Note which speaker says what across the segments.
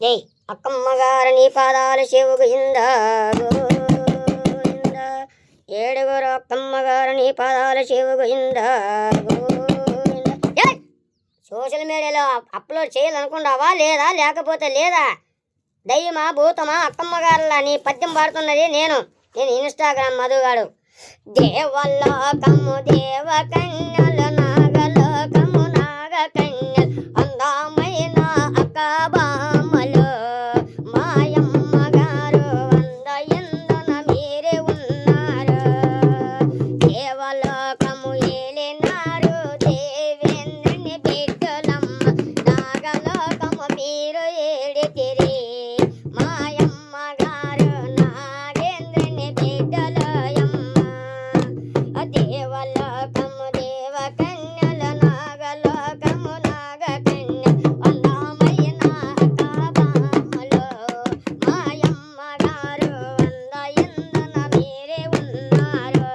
Speaker 1: జై అక్కమ్మగారని పాదాలు శివుగుయిందా గోవింద. ఏడుగురు అక్కమ్మగారని పాదాలు శివుగుయిందా గోవింద. జై సోషల్ మీడియాలో అప్లోడ్ చేయాలనుకుంటావా లేదా? లేకపోతే లేదా? దయ్యమా భూతమా అక్కమ్మగారులా నీ పద్యం పాడుతున్నది నేను ఇన్స్టాగ్రామ్ మధుగాడు. దేవలోకము దేవ కన్యలు నాగలోకము నాగ కన్యలు అందమైన అక్కబామలు మాయమ్మ గారు వంద ఎందున మీరే ఉన్నారు. దేవలోకము ఏలినారు దేవేంద్రుని బిడ్డలమ్మ నాగలోకము మీరు ఏడితిరి మాయమ్మ గారు నాగేంద్రుని బిడ్డలయమ్మ. దేవలోకము దేవ కన్యలు నాగలోకము నాగ కన్యలు అందమైన అక్కబామలు మాయమ్మ గారు వంద ఎందున మీరే ఉన్నారు.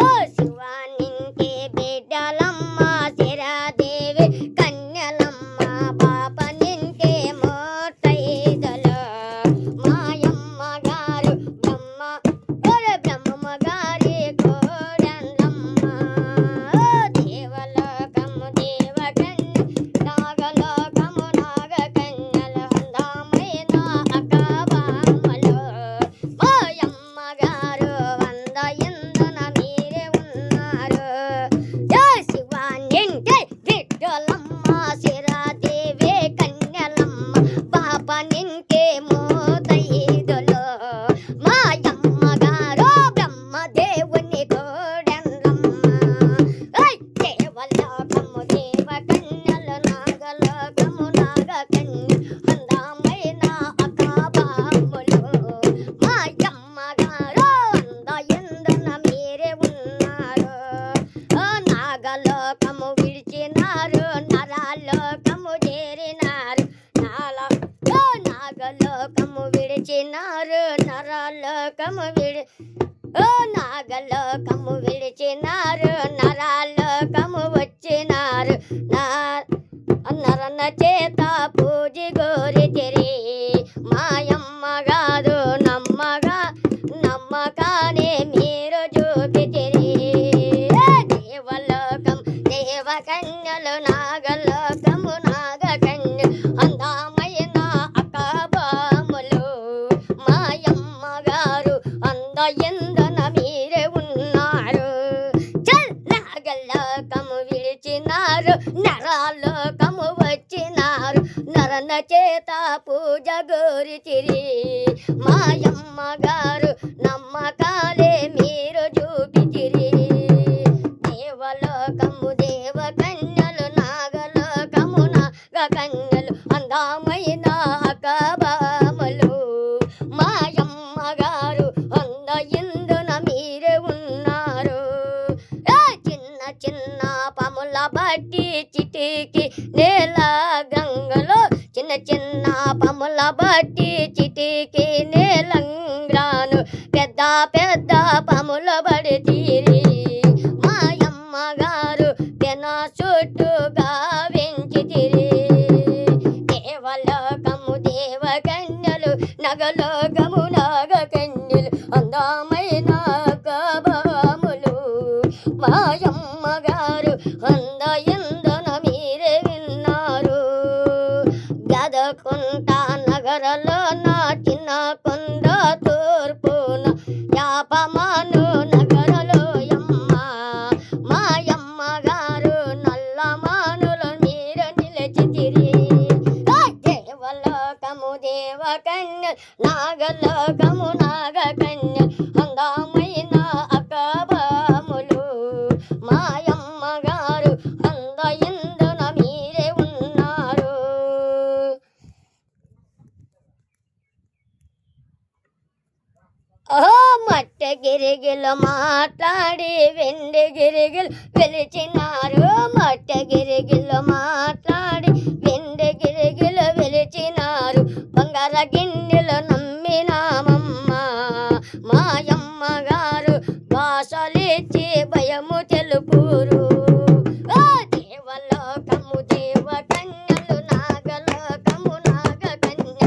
Speaker 1: ఓ శివానింటి బిడ్డలమ్మ శిరాదేవి కన్యలమ్మ పాప నింటే మోటైదలు మాయమ్మ గారు బ్రహ్మ గారి కోడలమ్మ. దేవలోకము దేవ కన్య నాగలోకము నాగ కన్యలు అందమైన అక్కబామలు మాయమ్మ గారు వంద ఎందున మీరే ఉన్నారు. జై శివానింటి బిడ్డలమ్మ శిరాదేవి కన్యలమ్మ పాప నింటే మోతైదులు మాయమ్మ గారు బ్రహ్మదేవుని కోడెండ్లమ్మ. దేవలోకము దేవ కన్యలు నాగలోకము నాగ కన్యలు అందమైన అక్కబామలు మాయమ్మ గారు వంద ఎందున మీరే ఉన్నారు. నాగలోకము విడిచినారు నరాలోకము చేరినారు నాగలోకము విడిచినారు నాగలోకము విడిచినారు నరాలోకము వచ్చినారు నరన చేత పూజి గోరితిరి మాయమ్మ గారు నమ్మకానే మీరు చూపితిరి. దేవలోకం దేవ కన్యలు నాగలోకము నాగ కన్యలు అందమైన అక్కబామలు మాయమ్మ గారు అంద ఎందున మీరే ఉన్నారు. నాగలోకము విడిచినారు నరాలోకము వచ్చినారు నరన చేత పూజ గోరితిరి మాయమ్మ గారు నమ్మకాలే మీరు చూపితిరి. దేవలోకము దేవ కన్యలు నాగలోకము నాగ కన్యలు అందమైన అక్కబామలు మాయమ్మ గారు అంద ఎందున మీరే ఉన్నారు. చిన్న చిన్న పాముల బట్టి చిటికి నేల గంగలో చిన్న చిన్న పాముల బట్టి చిటికి నేలంగ్రాను పెద్ద పెద్ద పాముల బడి తీరి మాయమ్మ గారు పెన చుట్టుగా వెంచితిరి. దేవలోకము దేవ కన్యలు నగలోకము నాగ కన్యలు అందమైన అక్కబామలు మాయమ్మ గారు అంద ఎందున మీరే విన్నారు. గదకుంట నగరలో నా చిన్న కొండ తూర్పున యాపమాను నగరలో యమ్మ మాయమ్మ గారు నల్లమానులు మీరు నిలిచితిరి. దేవలోకము దేవ కన్య నాగలోకము నాగ కన్య అందమైన అక్కబామలు మాయమ్మ గారు అంద ఎందున మీరే ఉన్నారు. ఓ మట్టె గిరిగిలు మాట్లాడి వెండి గిరిగిలు వెలిచినారు మట్టె గిరిగిలు మాట్లాడి వెండి గిరిగిలు వెలిచినారు బంగార గిన్నెలు నమ్మినామమ్మ మాయమ్మ గారు భాషలిచ్చి భయము తెలుపురు. దేవలోకము దేవ కన్యలు నాగలోకము నాగ కన్య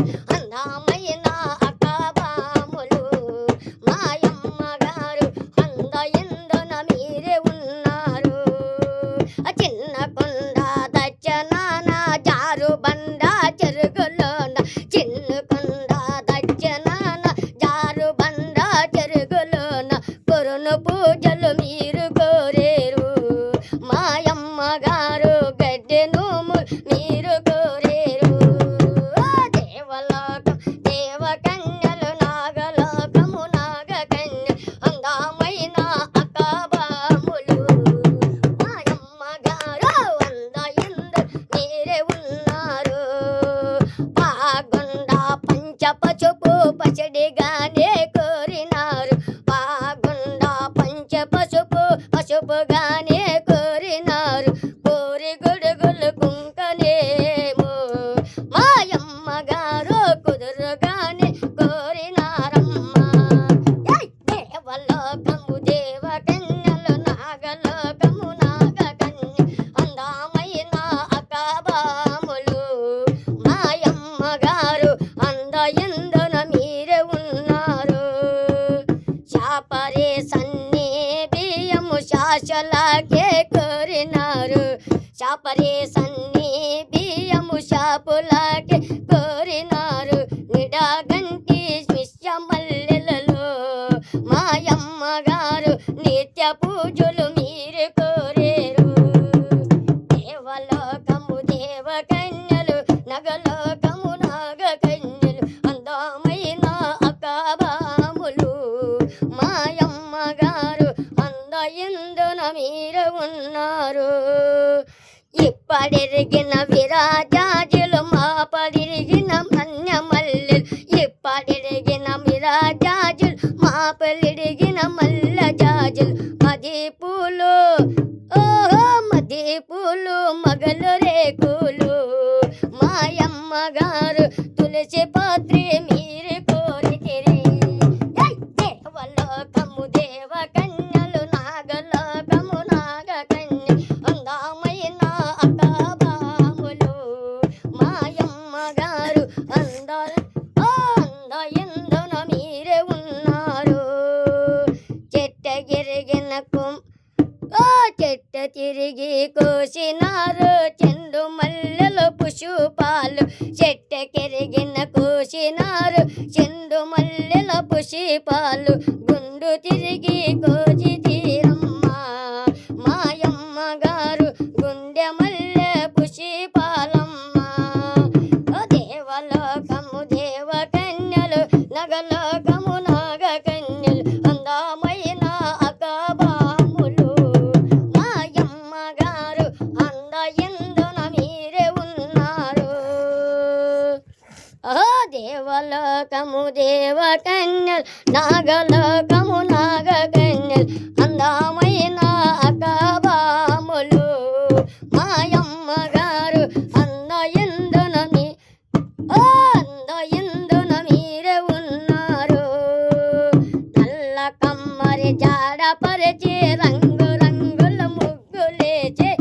Speaker 1: భిక్షలాగే కోరినారు శాపరే సన్ని బియ్యము షాపులాగే కోరినారు నిడాగంటి విశ్వమల్లెలలో మాయమ్మ గారు నిత్య పూజలు మీరు కోరేరు దేవలోకము దేవకన్యలు నగలోకము నాగకన్యలు అందమైన అకాబాములు మాయమ్మ గారు అందయిందున మీరు ఉన్నారు ఇప్పడిరిగిన విరాజాజులు మాపడిరిగిన మన్యమల్లెలు ఇప్పడిరిగిన విరాజాజులు మాపలిడిగిన మల్ల జాజులు మది పూలు ఓహో మది పూలు మగలు రేకులు మాయమ్మ గారు తులసి పాత్రి మీరు కోరితిరి దేవలోకము దేవకన్యలు నాగలోకము నాగకన్య అందమైన అకాబాములు మాయమ్మ గారు అందయందున మీరే ఉన్నారు చెట్టగిరిగిన చెట్ట తిరిగి కోసినారు చెండు మల్లెలు పుష్పాలు చెట్టకెరిగిన కోసినారు చెండు మల్లెల పుష్పాలు గుండు తిరిగి కోసి తీరమ్మ మాయమ్మ గారు గుండె మల్లె పుష్పాలమ్మ దేవలోకము దేవకన్యలు నగలోకము నాగకన్యలు అందమైన అకాబాములు మాయమ్మ గారు అందయందున మీరే ఉన్నారు దేవలోకము దేవకన్యలు నాగలోకము నాగకన్యలు అందమైన అకాబాములు మాయమ్మ గారు అందయందున అందయందున మీరే ఉన్నారు నల్ల కమ్మరి జాడపరిచి రంగు రంగుల ముగ్గులేచే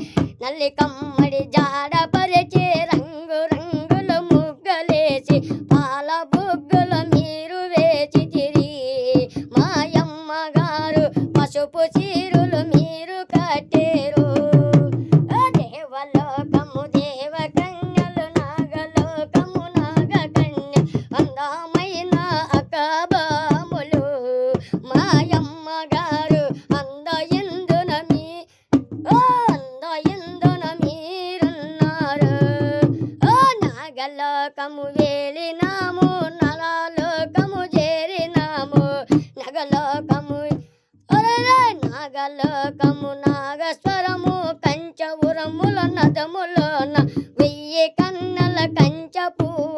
Speaker 1: నల్లి కమ్మడి జాడపరిచి రంగు రంగుల ముగ్గులేసి పాల బుగ్గుల మీరు వేచి తిరిగి మాయమ్మ గారు పసుపు చీరులు మీరు కట్టేరు దేవలోకము దేవకన్యలు నాగలోకము నాగకన్య అందమైన అకాబాములు మాయమ్మ గారు అందయందున మీరున్నారు నాగలోకము వేలినాము నలలోకము చేరినాము నగలోకము నాగలోకము నాగస్వరము కంచవురముల నదములోన 1000 కన్నల కంచ పువ్వు